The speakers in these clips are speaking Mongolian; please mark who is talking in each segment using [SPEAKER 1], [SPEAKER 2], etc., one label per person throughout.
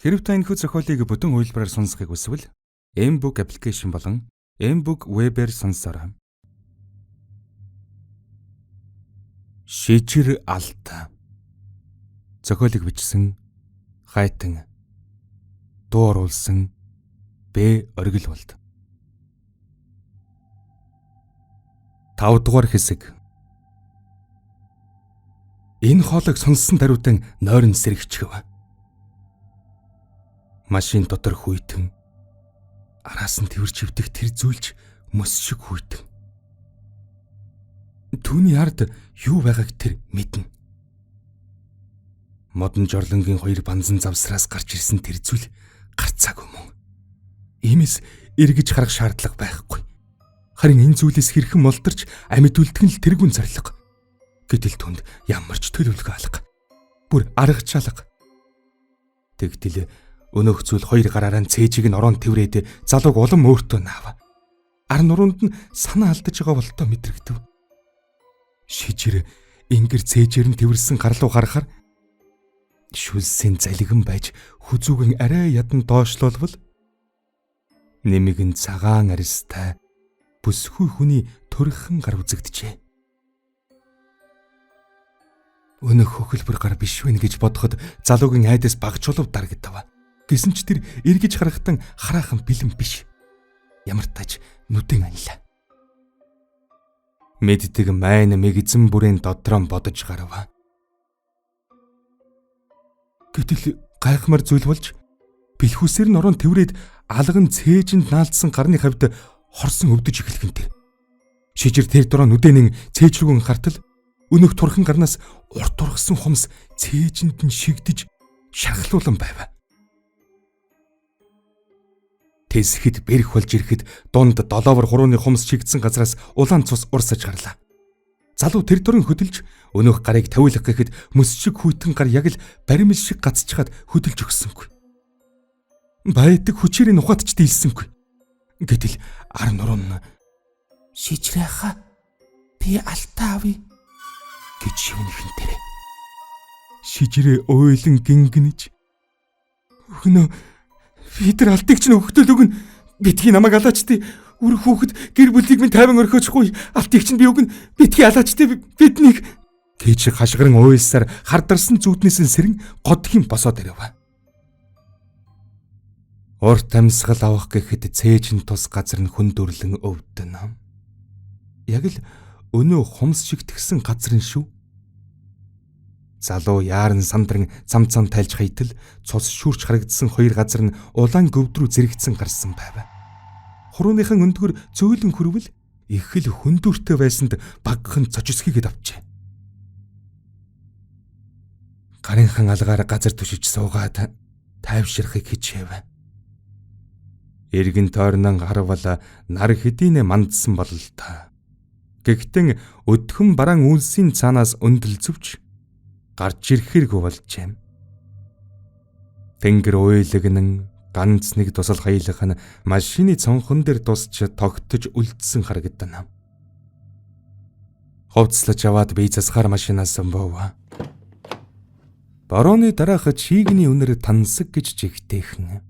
[SPEAKER 1] Хэрэв та энэхүү зохиолыг бүтэн хувилбараар сонсохыг хүсвэл M-Book аппликейшн болон M-Book Web-ээр сонсоорой. Шижир алт. Зохиолыг бичсэн Хайтан. Дуу оруулсан Б. Оргилволд. 5 дугаар хэсэг. Энэ хоолойг сонссон даруйдан нойрон сэрэгчгэв. Машин дотор хүйтэн араас нь тэрч өвдөх тэр зүйлч мөс шиг хүйтэн. Түүний ард юу байгааг тэр мэднэ. Модон жорлонгийн хоёр банзан завсраас гарч ирсэн тэр зүйл гарцаагүй мөн. Иймээс эргэж харах шаардлага байхгүй. Харин энэ зүйлээс хэрхэн молдорч амьд үлдэх нь л тэргүүн зориг. Гэтэл түнд ямар ч төлөвлөгөө алга. Бүр аргачлалга. Тэгтэл өнөөх зүйл хоёр гараараа цээжийг нь орон тэврээд залууг улам өөртөө наав. Ар нуруунд нь санаа алдаж байгаа болтоо мэдрэгдэв. Шижир ингэр цээжээр нь тэвэрсэн гарлуу харахаар шүлсийн залгин байж хүзүүгэн арай ядан доошлолвол нэмэгэн цагаан арьстай бүсгүй хүний төрхөн гар үзэгдэжээ. Өнөөх хөхөлбөр гар биш вэ гэж бодоход залуугийн айдас багжуулав дарагдав. Гэсэн ч тэр эргэж харахтан хараахан бэлэн биш. Ямар тач нүдэн анлаа. Мэддэг майн мэгзэн бүрийн додрон бодож гарав. Гэтэл гайхмар зүйл болж бэлхүүсээр нь орон тэврээд алган цээжинд наалдсан гарны хавьд хорсон өвдөж эхлэх нь тэр. Шижир тэр дороо нүдэнэн цээж рүүгэн хартал өнөөх турхан гарнаас урт ургасан хумс цээжинд нь шигдэж шархлуулан байв. Тэсгэд бэрх болж ирэхэд дунд долоовор хурууны хумс шигдсэн газраас улаан цус урсаж гарлаа. Залуу тэр дөрөн хөдөлж өнөөх гарыг тавиулах гэхэд мөс шиг хүйтэн гар яг л баримл шиг гацчихад хөдөлж өгсөнгүй. Байдаг хүчээр нь ухаатч дийлсэнгүй. Гэтэл ар нуруу нь шижрээха би алтаа авъя гэж шивнэхэн тэрэ. Шижрээ ойлон гингэнэж өгнө. Бид нар алтыг чинь өгтөл өгнө. Битгий намайг алаачдээ. Үр хүүхэд гэр бүлийг минь тайван орхиочихгүй. Алтыг чинь би өгнө. Битгий алаачдээ биднийг гэж хашгиран уйлсаар хардарсан зүуднээс нь сэрэн годхийн босоод ирэв. Урт амьсгал авах гэхэд цээж нь тус газар нь хөндөрлөн өвдөн. Яг л өнөө хумс шигтгсэн газар нь шүү. Залуу яаран сандран цамцан тайлж хайтал цус шүүрч харагдсан хоёр газар нь улаан гөвд рүү зэрэгцэн гарсан байв. Хурууныхан өндгөр зөөлөн хөрвөл их л хөндүүртэй байсанд багхан цочисхийгэд авчээ. Гарынхан алгаар газар түшиж суугаад тайвширхыг хичээв. Эргэн тойрнон харвал нар хэдийнэ мандсан бололтой. Гэхдээ өдхөн бараан үйлсийн цаанаас өндөл зүвч гарч ирэхэрэг болжээ. Тэнгэр уйлагнан ганц нэг тусал хаялах нь машины цонхон дээр тусч тогтож үлдсэн харагдана. Хувцлаж аваад би засгаар машинаас бов. Борооны дараах чигний үнэр тансаг гэж жигтэйхэн.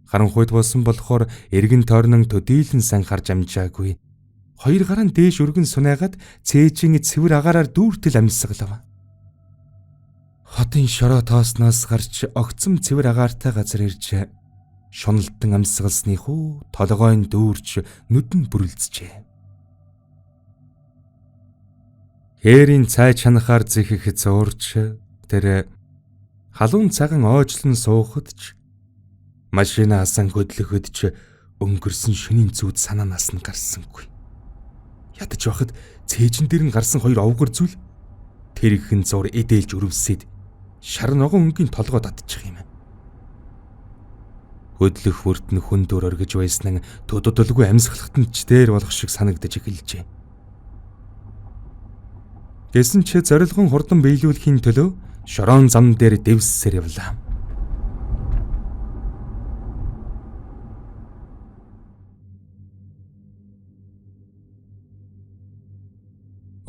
[SPEAKER 1] Харанхуйд болсон болохоор эргэн тойрнон төдийлөн сан харж амжаагүй. Хоёр гараа дээш өргөн сунаагаад цээжийн цэвэр агаараар дүүртэл амьсгалав. Хотын шороо тоосноос гарч огцом цэвэр агаартай газар ирж шуналтан амьсгалсны хүү толгойн дүүрч нүдэн бүрлцжээ. Хээрийн цай чанахаар зэхэх зуурч тэр халуун цаган ойжлон суухадч машина асан хөдлөхөдч өнгөрсөн шөнийн зүуд санаанаас нь гарсангүй. Ядаж байхад цээжин дээр нь гарсан хоёр овгор зүйл тэрхэн зур эдэлж өрөвсөд шар ногоон өнгийн толгой дадчих юм. Хөдлөх бүрт нь хөндөр оргиж байсан нь төдөлгүй амьсгалахтан ч дээр болох шиг санагдаж эхэлжээ. Гэсэн ч зорилгон хурдан биелүүлэхийн төлөө шороон зам дээр дэвссээр явлаа.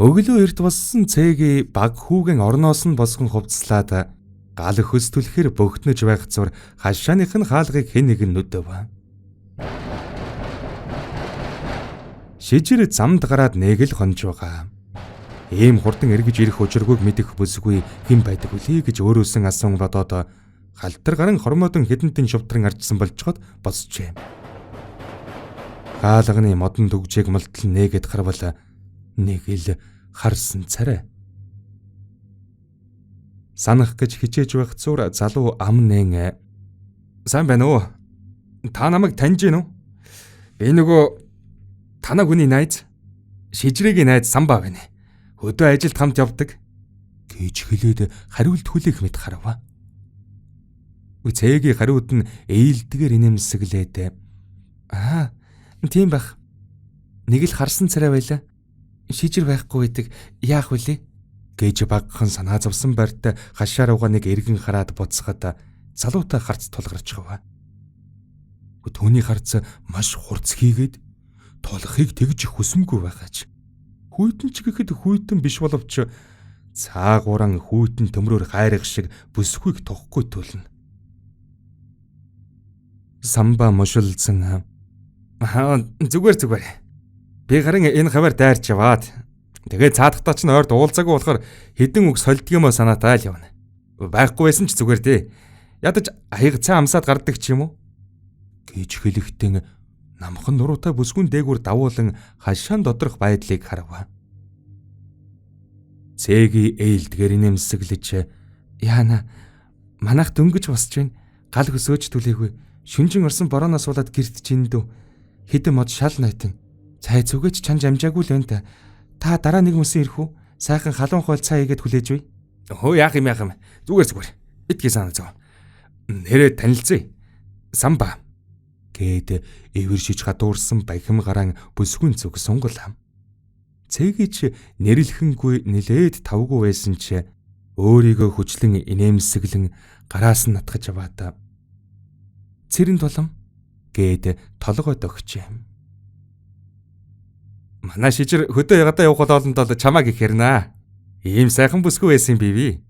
[SPEAKER 1] Өглөө эрт болсон цэгийг баг хүүгэн орноос нь босгон хувцлаад Гал хөстөлөхөр бөгтнөж байх зур хашааных нь хаалгыг хэн нэгэн нүдэв. Шижир замд гараад нэг л хонж байгаа. Ийм хурдан эргэж ирэх учиргүйг мэдэх бүсгүй хэн байдаг вүлээ гэж өөрөөсөн асуун бодоод халтар гарan хормоодон хэдэнтэн шувтран арчсан болцоход босчээ. Хаалганы модон дүгжийг мултал нээгээд харвал нэг л харсан царай. Санах гэж хичээж байх зур залуу амнэн. Сайн байна уу? Та намайг таньж гин үү? Би нөгөө танаа хүний найз Шижрэгийн найз Самбаа байна. Өдөө ажилд хамт явдаг гэж хэлээд хариулт хүлээх мэт харав. Цээгийн хариуд нь ээлдгээр инээмсэглээд тийм байх. Нэг л харсан царай байлаа. Шижир байхгүй байдаг яах вүлээ гэж багхан санаа зовсон байртай хашаа руугаа нэг эргэн хараад буцахад залуутай харц тулгарч гав. Түүний харц маш хурц хийгээд тулахыг тэгж хүсэмгүй байгаач. Хүйтэн ч гэхэд хүйтэн биш боловч цаагууран хүйтэн төмрөөр хайрах шиг бүсгүйг тухгүй төлнө. Самбаа мушилсан. Зүгээр. Би гарын энэ хавар дайрч яваад тэгээ цаадахтаа ч ойрд уулзаагүй болохоор хідэн үг сольдгиймөө санаатай л явна. Байхгүй байсан ч зүгээр дээ. Ядаж аяг цаа амсаад гардаг ч юм уу? Гэж хэлэхдээ намхан нуруутай бүсгүн дээгүүр давуулан хашаан доторх байдлыг харав. Цээги ээлдгээр нэмсэглэж яана манайх дөнгөж босч байна. Гал хөсөөж түлээгүй. Шүнжин орсон борооноос болоод гэрт чиндүү. Хэдэн мод шал нойтон. Цай зүгэж чанж амжаагүй л байна та. Та дараа нэг мөсөн ирэх үү? Сайхан халуун хоол цай игээд хүлээж бай. Хөө яах юм. Зүгээр. Битгий санаа зов. Нэрээ танилцъя. Самбаа гээд эвэршиж гадуурсан бахим гараан бүсгүн зүг сунгалаа. Цээгич нэрлэхэнгүй нилээд тавгүй байсан ч өөрийгөө хүчлэн инээмсэглэн гараас нь натгаж аваад цэрэн толом гээд толгойд өгчээ. Манай Шижир хөдөө ягадаа явах болоолонд бол чамааг их хэрнаа. Ийм сайхан бүсгүй байсан би.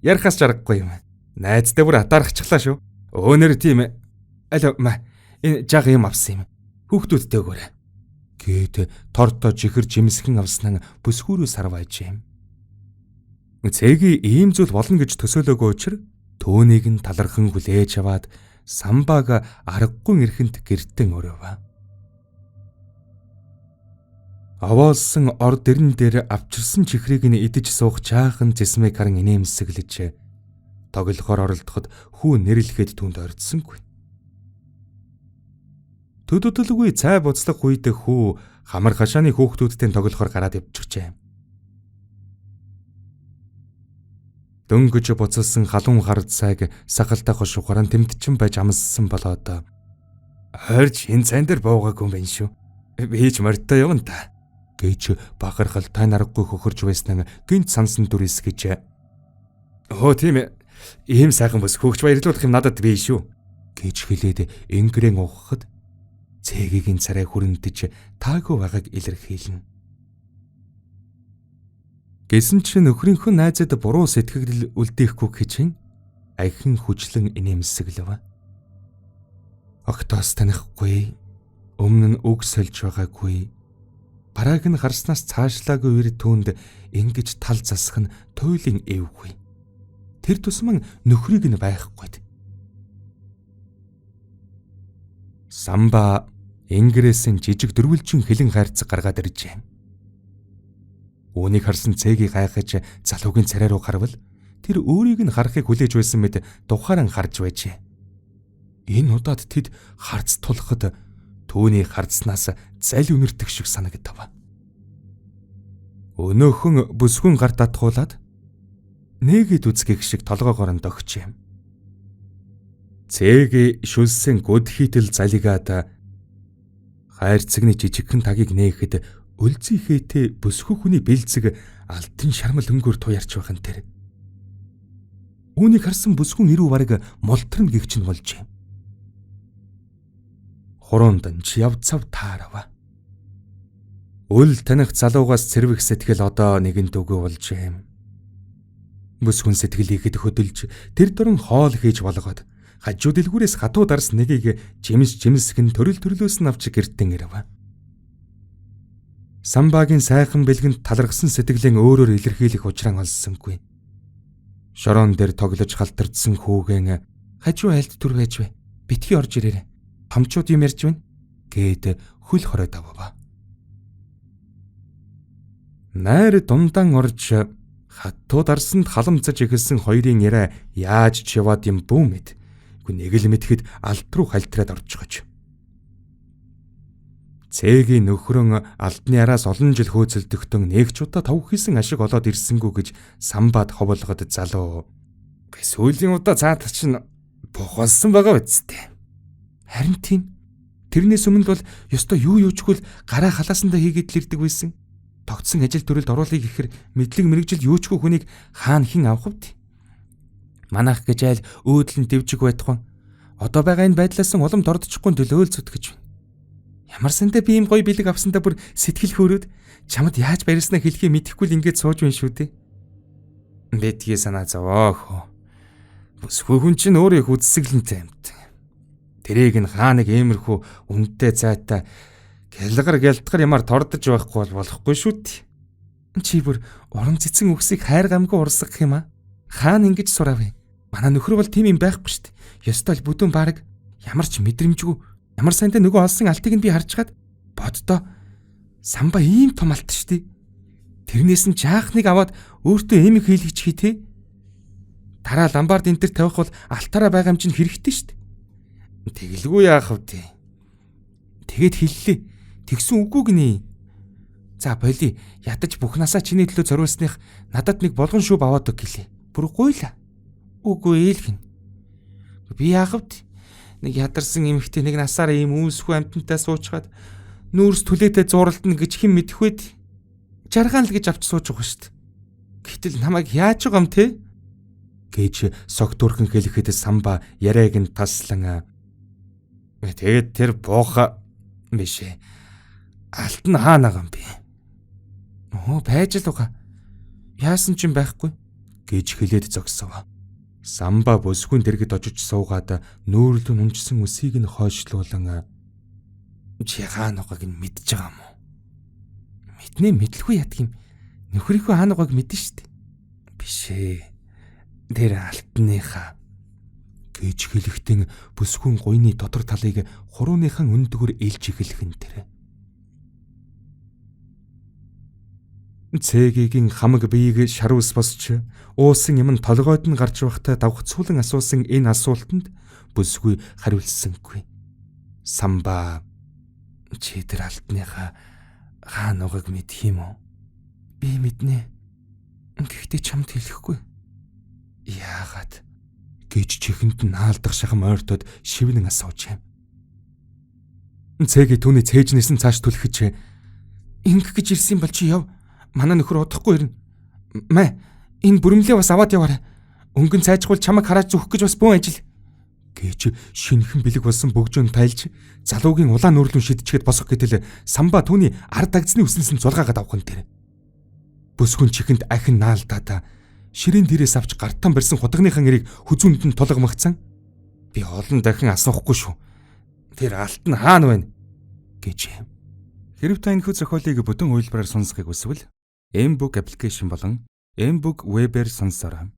[SPEAKER 1] Ярахаас жаргагүй юм. Найзтай бүр атаархчихлаа шүү. Өөнөр тийм энэ жаг юм авсан юм. Хүүхдүүдтэй өгөөрэй. Гээд торто жихэр жимсхэн авснаа бүсгүүрөө сарвайжээ. Цээги ийм зүйл болно гэж төсөөлөөгүй учраас төөнийг нь талархан хүлээж аваад Самбааг аргагүй эрхэнд гэртэн өрөв. Аваалсан ор дэрэн дээр авчирсан чихрийг нь идэж суух чаахан зэсмэг харан инээмсэглэж тоглохоор оролдоход хүү нэрлэхэд түнд ордсонгүй. Төдөдөлгүй цай буцлах үед хүү хамар хашааны хүүхдүүдтэй тоглохоор гараад явчихжээ. Дөнгөж буцалсан халуун хар цайг сахалтай хошуугаар тэмтчин байж амссан болоод хойрж энэ цайн дээр буугаагүй юм байна шүү. Би ч морьтой явна та гэж бахархал тань аргагүй хөхөрж байснаа гинт сансан дүрс гэж. Оо тийм ээ. Ийм сайхан бүс хөгж баярлуулах юм надад бий шүү гэж хэлээд энгэрэн уухад цээгийн царай хүрэмтэж таагүй байгааг илэрхийлнэ. Гэсэн чинь нөхрийнхөө найзад буруу сэтгэл үлдээхгүй хичээн ахин хүчлэн инээмсэглэв. Огтоос танихгүй, өмнө нь үг сольж байгаагүй. Барааг нь харснаас цаашлаагүй үр түүнд ингэж тал засах нь туйлын эвгүй. Тэр тусман нөхрийг нь байхгүй. Самбаа энгэрээсэн жижиг дөрвөлжин хилэн хайрцаг гаргаад иржээ. Үүнийг харсан цээгийг гайхаж залуугийн царай руу харвал тэр өөрийг нь харахыг хүлээж байсан мэт тухааран харж байжээ. Энэ удаад тэд харц тулахад түүний харцнаас зал үнэртэх шиг санагдав. Өнөөхөн бүсгүн гарт татхуулаад нэгэд үзгийх шиг толгоогоор нь догчээ. Цээги шүлсэн гүд хийтэл залигаад хайрцагны жижигхэн тагийг нээхэд өлзийнхээтэй бүсгүй хүний бэлзэг алтан шармал өнгөөр туярч байгаа нь тэр. Үүнийг харсан бүсгүн ирүү бараг мултран гихчин болжээ. Хуруунд нь явцав таарав. Үл таних залуугаас цэрвэх сэтгэл одоо нэгэнт үгүй болжээ. Бүсгүн сэтгэлийгэд хөдөлж тэр дуран хоол хийж болгоод хажуу дэлгүүрээс хатуу дарс нэгийг жимсгэн төрөл төрлөөс нь авч гэртэн ирэв. Самбагийн сайхан бэлгэнд талархсан сэтгэлэн өөрөөр илэрхийлэх учраа олсонгүй. Шорон дээр тоглож халтардсан хүүгэн хажуу айлд түр байж вэ? Битгий орж ирээрэй. Томчууд юм ярьж байна гэд хөл хоройд авав. Найр дундаан орж хатуу дарсанд халамцаж эхэлсэн хоёрын яриа яаж ч яваад юм бүү мэд. Нэг л мэдхэд алд руу хальтраад орж гож. Цээгийн нөхрөн алдны араас олон жил хөөцөлдөхтөн нэг ч удаа тав хийсэн ашиг олоод ирсэнгүү гэж самбаад ховолгод залуу. Сүүлийн удаа цаатар чинь бухалсан байгаа үсттэй. Харин тийм. Тэрнээс өмнө бол ёстой юу юучгүй л гараа халаасандаа хийгээд л ирдэг байсан. Тогтсон ажил төрөлд оруулах гэхээр мэдлэг мэрэгжил юучгүй хүнийг хаана хэн авах вэ? Манайх гэж айл өөдлөн дэвжиг байтугай. Одоо байгаа энэ байдлаас улам дордчихгүй төлөөл зүтгэж байна. Ямар сандаа би ийм гоё бэлэг авсандаа бүр сэтгэл хөөрөөд чамд яаж барьснаа хэлхий мэдэхгүй л ингэж сууж байна шүү дээ. Бэтгий санаа зовоох. Бүсгүй хүн чинь өөрөө их үдсгэлэнтэй юмт. Тэрийг нь хаа нэг иймэрхүү үнэтэй зайтай гялгар ямар тордож байхгүй болохгүй шүү дээ. Чи бүр уран цэцэн үхсийг хайр гамгүй урсгах юм аа. Хаана ингэж сурав вэ? Манай нөхөр бол тийм юм байхгүй шүү дээ. Ёстой л бүдүүн баг ямар ч мэдрэмжгүй. Ямар сайнтай нөгөө олсон алтыг нь би харж чад боддоо самба ийм том алт шүү дээ. Тэрнээс нь жаахныг аваад өөртөө эмиг хийлгэж хий те. Дараа ламбард энэ төр тавих бол алтаараа байгаа юм чинь хэрэгтэй шүү дээ. Тэгэлгүй яах вэ? Тэгэд хэллээ. Тэгсэн үгүй гинэ. За боли ядаж бухнасаа чиний төлөө зориулсных надад нэг болгон шүүб аваад өг гэлээ. Бүр гуйла. Үгүй ээлгэн. Би яах вэ? Нэг ядарсан эмэгтэй нэг насаараа ийм үүсгүй амтантай суучгаад нүүрс түлээтэй зуралдана гэж хэн мэдэх вэ? Жаргаан л гэж авч сууж байгаа шүү дээ. Гэтэл намайг яаж байгаа юм те? Гэж согтуурхан хэлэхэд самба яриаг нь таслан тэгээд тэр бууха бишээ. Алт нь хаана байгаа юм бэ? Байж л байгаа. Яасан ч юм байхгүй гэж хэлээд зогсов. Самба бүсгүн дэргэд очиж суугаад нүүрлэн унжсан үсийг нь хойшлуулан чи хаана байгааг нь мэдж байгаа юм уу? Мэднэ мэдлгүй яадаг юм. Нөхрийнхөө хаана байгааг мэднэ шүү дээ. Бишээ. Тэр алтныхаа гэж хэлэхдээ бүсгүн гуйны дотор талыг хурууныхан өндгөр элж эхэлхэн тэр. Цээгийн хамаг биеийг шарвс босч уусан юм нь толгойд нь гарч байхдаа давхцуулан асуусан энэ асуултанд бүсгүй хариулсангүй. Самба чи тэр алтныхаа хаана байгааг мэдх юм уу? Би мэднэ. Гэхдээ чамд хэлэхгүй. Яагаад? Гэж чихэнд нь наалдах шахам ойртоод шивнэн асууж юм. Цээги түүний цээжнээс нь цааш түлхэж ингэх гэж ирсэн бол чи яв. Манай нөхөр удахгүй ирнэ. Мэ энэ бүрэмлээ бас аваад яваарай. Өнгөн цайжгүй чамайг хараад зүөх гэж бас бүүн ажил. Гэж шинхэн бэлэг болсон бөгжөөн тайлж залуугийн улаан нүрлэн шидчихэд босох гэтэл самба түүний ард дагдсны үснэс нь зулгаагаад авах нь тэр. Бүсгүн чихэнд ахин наалдаад ширээн дээрээс авч гартан барьсан худагныхан эрийг хүзүүнд нь тулгамгцсан. Би олон дахин асуухгүй шүү. Тэр алт нь хаана байна? Гэж. Хэрв та энэхүү зохиолыг бүтэн хувилбараар сонсохыг хүсвэл M-Book application болон M-Book Web-ээр сонсороо.